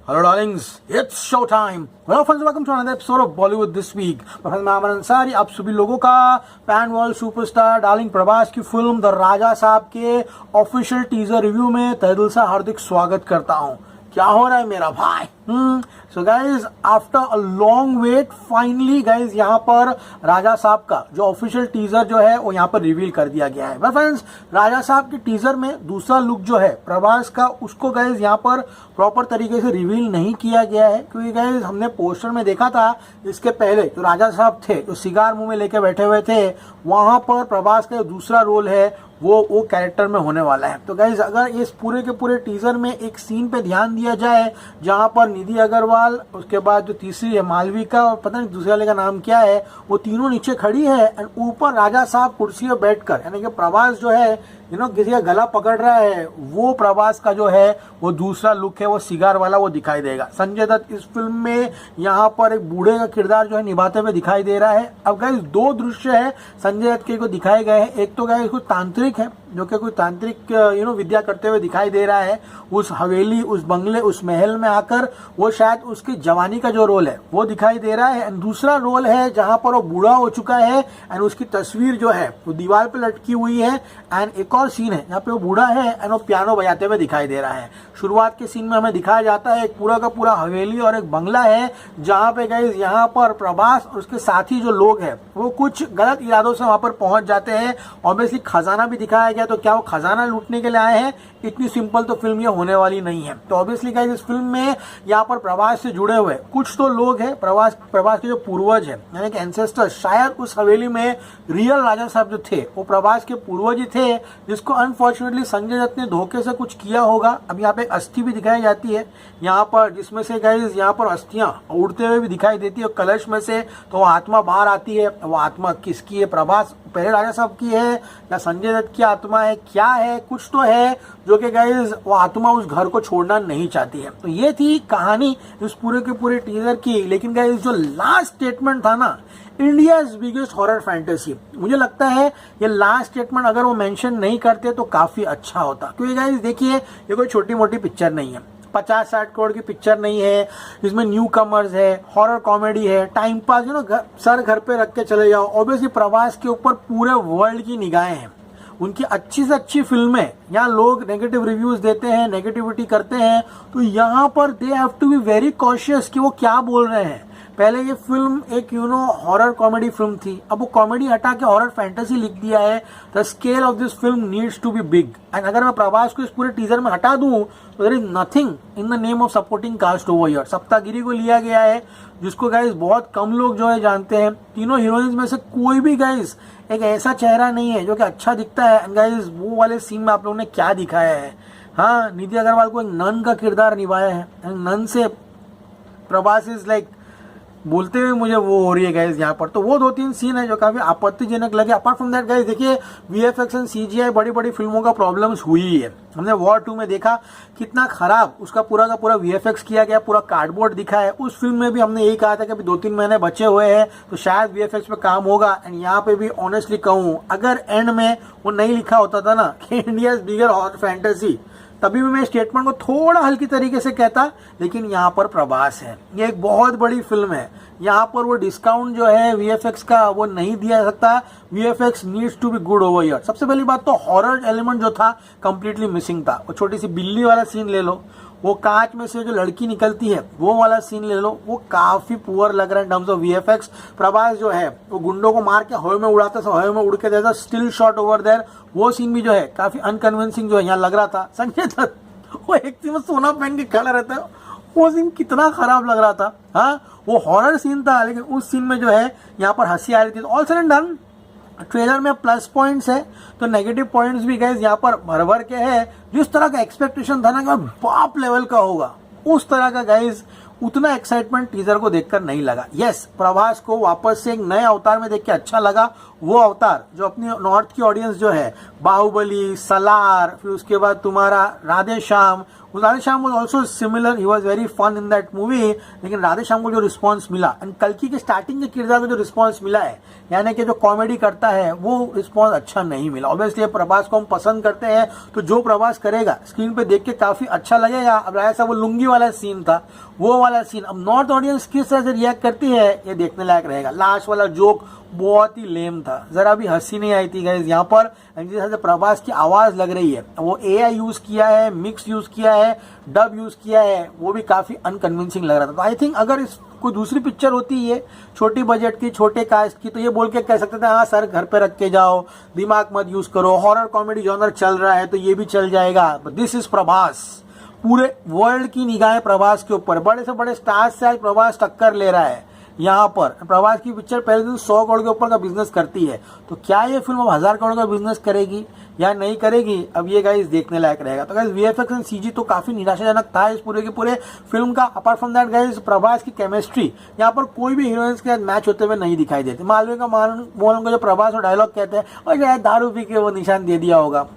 Hello darlings, it's show time. Hello friends, welcome to another episode of Bollywood this week. मैं अमन अंसारी आप सभी लोगों का pan world superstar darling Prabhas की film the Raja साहब के ऑफिशियल टीजर रिव्यू में तहे दिल से हार्दिक स्वागत करता हूँ। क्या हो रहा है मेरा भाई? So guys after a long wait finally guys यहाँ पर राजा साहब का जो ऑफिशियल टीजर जो है वो यहाँ पर रिवील कर दिया गया है। बट फ्रेंड्स, राजा साहब के टीजर में दूसरा लुक जो है प्रभास का उसको गाइज यहाँ पर प्रॉपर तरीके से रिवील नहीं किया गया है, क्योंकि गाइज हमने पोस्टर में देखा था इसके पहले जो राजा साहब थे जो सिगार मुंह में लेके बैठे हुए थे, वहां पर प्रभास का दूसरा रोल है वो कैरेक्टर में होने वाला है। तो गाइज अगर इस पूरे के पूरे टीजर में एक सीन पे ध्यान दिया जाए जहां पर निधि अग्रवाल, उसके बाद जो तीसरी है मालविका और पता नहीं दूसरे वाले का नाम क्या है, वो तीनों नीचे खड़ी है एंड ऊपर राजा साहब कुर्सी पर बैठकर, यानी कि प्रभास जो है किसी का गला पकड़ रहा है, वो प्रभास का जो है वो दूसरा लुक है, वो सिगार वाला वो दिखाई देगा। संजय दत्त इस फिल्म में यहाँ पर एक बूढ़े का किरदार जो है निभाते हुए दिखाई दे रहा है। अब गाइस दो दृश्य है संजय दत्त के को दिखाए गए हैं। एक तो गाइस कुछ तांत्रिक है जो कि कोई तांत्रिक विद्या करते हुए दिखाई दे रहा है उस हवेली, उस बंगले, उस महल में आकर, वो शायद उसकी जवानी का जो रोल है वो दिखाई दे रहा है। एंड दूसरा रोल है जहां पर वो बूढ़ा हो चुका है एंड उसकी तस्वीर जो है वो दीवार पे लटकी हुई है। एंड एक और सीन है यहाँ पे वो बूढ़ा है एंड वो पियानो बजाते हुए दिखाई दे रहा है। शुरुआत के सीन में हमें दिखाया जाता है एक पूरा का पूरा हवेली और एक बंगला है जहां पे गाइस यहाँ पर प्रभास और उसके साथी जो लोग हैं वो कुछ गलत इरादों से वहां पर पहुंच जाते हैं। ऑब्वियसली खजाना भी दिखाया गया, तो क्या वो खजाना लूटने के लिए आए हैं? इतनी सिंपल तो फिल्म ये होने वाली नहीं है। तो ऑब्वियसली गाइस इस फिल्म में यहाँ पर प्रभास से जुड़े हुए कुछ तो लोग हैं, प्रभास के जो पूर्वज हैं यानी कि एंसेस्टर्स, शायद उस हवेली में रियल राजा साहब जो थे वो प्रभास के पूर्वज ही थे, जिसको अनफॉर्चुनेटली संजय दत्त ने धोखे से कुछ किया होगा। अब यहाँ पे अस्थि भी दिखाई जाती है यहाँ पर, जिसमें से गाइस यहाँ पर अस्थियां उड़ते हुए भी दिखाई देती है कलश में से, तो वो आत्मा बाहर आती है। वो आत्मा किसकी है? प्रभास पहले राजा साहब की है या संजय दत्त की आत्मा है? क्या है? कुछ तो है जो कि गाइस वो आत्मा उस घर को छोड़ना नहीं चाहती है। तो ये थी कहानी इस पूरे के पूरे टीजर की। लेकिन गाइस जो लास्ट स्टेटमेंट था ना, इंडियाज बिगेस्ट हॉरर फैंटेसी, मुझे लगता है ये लास्ट स्टेटमेंट अगर वो मेंशन नहीं करते तो काफी अच्छा होता। क्योंकि गाइस देखिए ये कोई छोटी मोटी पिक्चर नहीं है, 50-60 करोड़ की पिक्चर नहीं है। इसमें न्यू कमर्स है, हॉरर कॉमेडी है, टाइम पास सर घर पे रख के चले जाओ। ऑब्वियसली प्रभास के ऊपर पूरे वर्ल्ड की निगाहें हैं, उनकी अच्छी से अच्छी फिल्में, यहाँ लोग नेगेटिव रिव्यूज देते हैं, नेगेटिविटी करते हैं, तो यहाँ पर they have to be very cautious कि वो क्या बोल रहे हैं। पहले ये फिल्म एक हॉरर कॉमेडी फिल्म थी, अब वो कॉमेडी हटा के हॉरर फैंटेसी लिख दिया है। The scale of this film needs to be big. And अगर मैं प्रभास को इस पूरे टीजर में हटा दूं तो there is nothing in the name of supporting cast over here. Saptagiri को लिया गया है जिसको गाइस बहुत कम लोग जो है जानते हैं। तीनों हीरोइंस में से कोई भी गाइस एक ऐसा चेहरा नहीं है जो कि अच्छा दिखता है। एंड गाइस वो वाले सीन में आप लोगों ने क्या दिखाया है? हाँ, निधि अग्रवाल को एक नन का किरदार निभाया है एंड नन से प्रभास इज लाइक बोलते हुए मुझे वो हो रही है गाइस यहाँ पर। तो वो 2-3 सीन है जो काफी आपत्तिजनक लगे। अपार्ट फ्रॉम दैट गाइस देखिए वीएफएक्स एंड सीजीआई बड़ी बड़ी फिल्मों का प्रॉब्लम्स हुई है। हमने वॉर 2 में देखा कितना खराब उसका पूरा का पूरा वीएफएक्स किया गया, पूरा कार्डबोर्ड दिखा है। उस फिल्म में भी हमने यही कहा था कि अभी 2-3 महीने बचे हुए हैं तो शायद वीएफएक्स पे काम होगा। एंड यहाँ पे भी ऑनेस्टली कहूँ, अगर एंड में वो नहीं लिखा होता था ना कि India is bigger horror fantasy, तभी भी मैं स्टेटमेंट को थोड़ा हल्की तरीके से कहता। लेकिन यहाँ पर प्रभास है, ये एक बहुत बड़ी फिल्म है, यहाँ पर वो डिस्काउंट जो है वीएफएक्स का वो नहीं दिया सकता। VFX needs to be good over here. सबसे पहली बात तो हॉरर एलिमेंट जो था कंप्लीटली मिसिंग था। वो छोटी सी बिल्ली वाला सीन ले लो, वो कांच में से जो लड़की निकलती है वो वाला सीन ले लो, वो काफी पुअर लग रहा है in terms of VFX. Prabhas जो है वो गुंडों को मार के हवा में उड़ाता था, हवा में उड़ के देता स्टिल शॉट ओवर देयर, वो सीन भी जो है काफी अनकन्विंसिंग जो है यहाँ लग रहा था। संजय दत्त वो एक सीन में सोना पहन के खड़ा रहता है, वो सीन कितना खराब लग रहा था। हाँ, वो हॉरर सीन था लेकिन उस सीन में जो है यहाँ पर हंसी आ रही थी। All said and done trailer में प्लस पॉइंट्स है तो नेगेटिव पॉइंट्स भी गाइस यहाँ पर भर भर के है। जिस तरह का एक्सपेक्टेशन था ना कि बाप लेवल का होगा, उस तरह का गाइस उतना एक्साइटमेंट टीजर को देखकर नहीं लगा। यस, प्रभास को वापस से एक नए अवतार में देख के अच्छा लगा। वो अवतार जो अपनी नॉर्थ की ऑडियंस जो है, बाहुबली, सलार, फिर उसके बाद तुम्हारा Radhe Shyam, Radhe Shyam was also similar, he was very fun in that movie, लेकिन राधे श्याम को जो रिस्पॉन्स मिला एंड कल्कि के स्टार्टिंग के किरदार को जो रिस्पॉन्स मिला है, यानी कि जो कॉमेडी करता है वो रिस्पॉन्स अच्छा नहीं मिला। ऑब्वियसली प्रभास को हम पसंद करते हैं, तो जो प्रभास करेगा स्क्रीन पे देख के काफी अच्छा लगेगा। अब ऐसा वो लुंगी वाला सीन था, वो वाला सीन, अब नॉर्थ ऑडियंस किस तरह से रिएक्ट करती है ये देखने लायक रहेगा। लास्ट वाला जोक बहुत ही लेम था, जरा भी हंसी नहीं आई थी गाइस यहाँ पर। जिस तरह से प्रभास की आवाज लग रही है, वो AI यूज किया है, मिक्स यूज किया है, डब यूज किया है, वो भी काफी अनकन्विंसिंग लग रहा था। तो आई थिंक अगर इस कोई दूसरी पिक्चर होती है छोटी बजट की, छोटे कास्ट की, तो ये बोल के कह सकते थे हाँ सर घर पे रख के जाओ, दिमाग मत यूज करो, हॉरर कॉमेडी जॉनर चल रहा है तो ये भी चल जाएगा। बट दिस इज प्रभास, पूरे वर्ल्ड की निगाहें प्रभास के ऊपर, बड़े से बड़े स्टार्स से आज प्रभास टक्कर ले रहा है यहाँ पर। प्रभास की पिक्चर पहले दिन 100 करोड़ के ऊपर का बिजनेस करती है, तो क्या ये फिल्म अब 1000 करोड़ का बिजनेस करेगी या नहीं करेगी, अब ये गाइस देखने लायक रहेगा। तो गाइस VFX एंड CG तो काफी निराशाजनक था इस पूरे के पूरे फिल्म का। Apart from that guys Prabhas की केमिस्ट्री यहाँ पर कोई भी हीरोइंस के साथ मैच होते हुए नहीं दिखाई देती। मालवीय का मोहन को जो प्रभास और डायलॉग कहते हैं, और शायद दारू पी के वो निशान दे दिया होगा,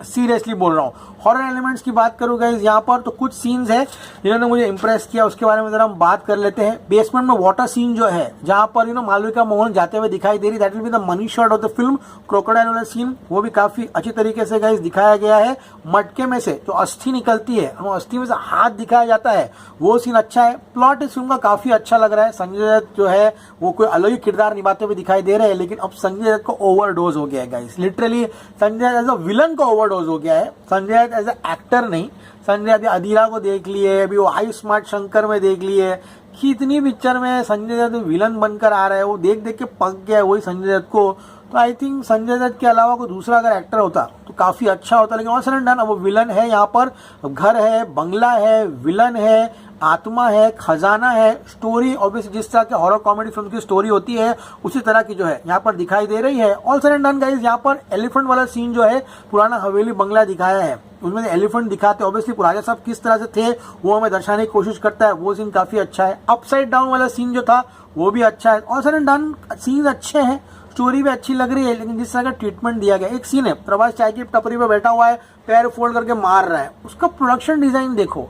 सीरियसली बोल रहा हूँ। हॉरर एलिमेंट्स की बात करूँ गाइस यहाँ पर, तो कुछ सीन्स है जिन्होंने मुझे इंप्रेस किया, उसके बारे में जरा हम बात कर लेते हैं। बेसमेंट में वाटर सीन जो है, जहाँ पर मालविका मोहन जाते हुए दिखाई दे रही, that will be the money shot of the film. Crocodile वाला सीन वो भी काफी अच्छी तरीके से गाइस दिखाया गया है। मटके में से जो अस्थि निकलती है, अस्थि में से हाथ दिखाया जाता है, वो सीन अच्छा है। प्लॉट इस फिल्म का काफी अच्छा लग रहा है। संजय दत्त जो है वो कोई अलग ही किरदार निभाते हुए दिखाई दे रहे हैं, लेकिन अब संजय दत्त को ओवरडोज हो गया है guys. Literally Sanjay Dutt as a villain को ओवरडोज हो गया है, Sanjay Dutt as a actor नहीं। संजय दत्त अधीरा को देख लिए, अभी वो आई स्मार्ट शंकर में देख लिए, कितनी पिक्चर में संजय दत्त विलन बनकर आ रहा है, वो देख देख के पक गया है वही संजय दत्त को। तो आई थिंक संजय दत्त के अलावा कोई दूसरा अगर एक्टर होता तो काफी अच्छा होता, लेकिन ऑल सडन डन अब वो विलन है यहाँ पर। घर है, बंगला है, विलन है, आत्मा है, खजाना है। स्टोरी ऑब्वियसली जिस तरह के हॉरर कॉमेडी फिल्म की स्टोरी होती है उसी तरह की जो है यहाँ पर दिखाई दे रही है। ऑल सडन डन गाइस यहाँ पर एलिफेंट वाला सीन जो है, पुराना हवेली बंगला दिखाया है, उसमें एलिफेंट दिखाते ऑब्वियसली राजा साहब किस तरह से थे वो हमें दर्शाने की कोशिश करता है, वो सीन काफी अच्छा है। अपसाइड डाउन वाला सीन जो था वो भी अच्छा है। ऑल सडन डन सीन अच्छे हैं, स्टोरी भी अच्छी लग रही है, लेकिन जिस तरह का ट्रीटमेंट दिया गया। एक सीन है प्रभास चाय की टपरी पे बैठा हुआ है, पैर फोल्ड करके मार रहा है, उसका प्रोडक्शन डिजाइन देखो,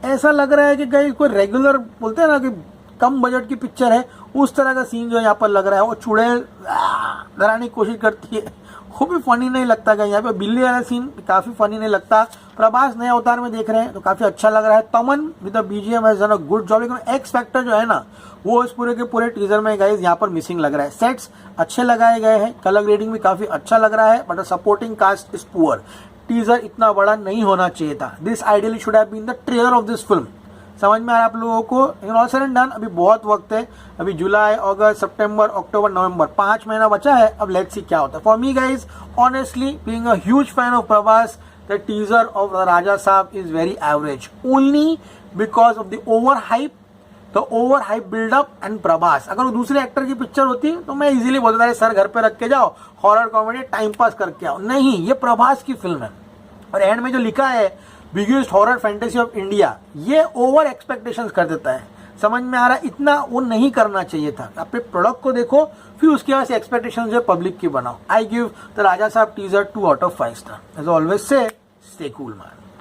ऐसा लग रहा है कि कहीं कोई रेगुलर बोलते हैं ना कि कम बजट की पिक्चर है, उस तरह का सीन जो यहाँ पर लग रहा है। वो चुड़ैल डराने की कोशिश करती है, वो भी फनी नहीं लगता। कहीं यहाँ पे बिल्ली वाला सीन काफी फनी नहीं लगता। प्रभास नए अवतार में देख रहे हैं तो काफी अच्छा लग रहा है। तमन with the BGM has done a good job, लेकिन एक्स फैक्टर जो है ना वो इस पूरे के पूरे टीजर में गाइस यहाँ पर मिसिंग लग रहा है। सेट्स अच्छे लगाए गए हैं, कलर ग्रेडिंग भी काफी अच्छा लग रहा है, but supporting cast is poor. Teaser इतना बड़ा नहीं होना चाहिए था। This ideally should have been the trailer of this film. समझ में आ रहा है आप लोगों को? लेकिन ऑल सडन डन अभी बहुत वक्त है, अभी जुलाई, अगस्त, सितंबर, अक्टूबर, नवंबर 5 महीना बचा है। अब लेट्स सी क्या होता है। For me guys honestly being a huge fan of Prabhas, the teaser of the Raja Saab is very average only because of the over hype, the over hype buildup and Prabhas. अगर वो दूसरे एक्टर की पिक्चर होती तो मैं इजीली बोलता था सर घर पे रख के जाओ, हॉरर कॉमेडी टाइम पास करके आओ। नहीं, ये प्रभास की फिल्म है और एंड में जो लिखा है biggest horror fantasy of India, ये ओवर एक्सपेक्टेशंस कर देता है। समझ में आ रहा है? इतना वो नहीं करना चाहिए था। अपने प्रोडक्ट को देखो, फिर उसके बाद से एक्सपेक्टेशंस जो पब्लिक की बनाओ। I give the Raja Saab teaser 2 out of 5 star. As always से स्टे कूल मैन।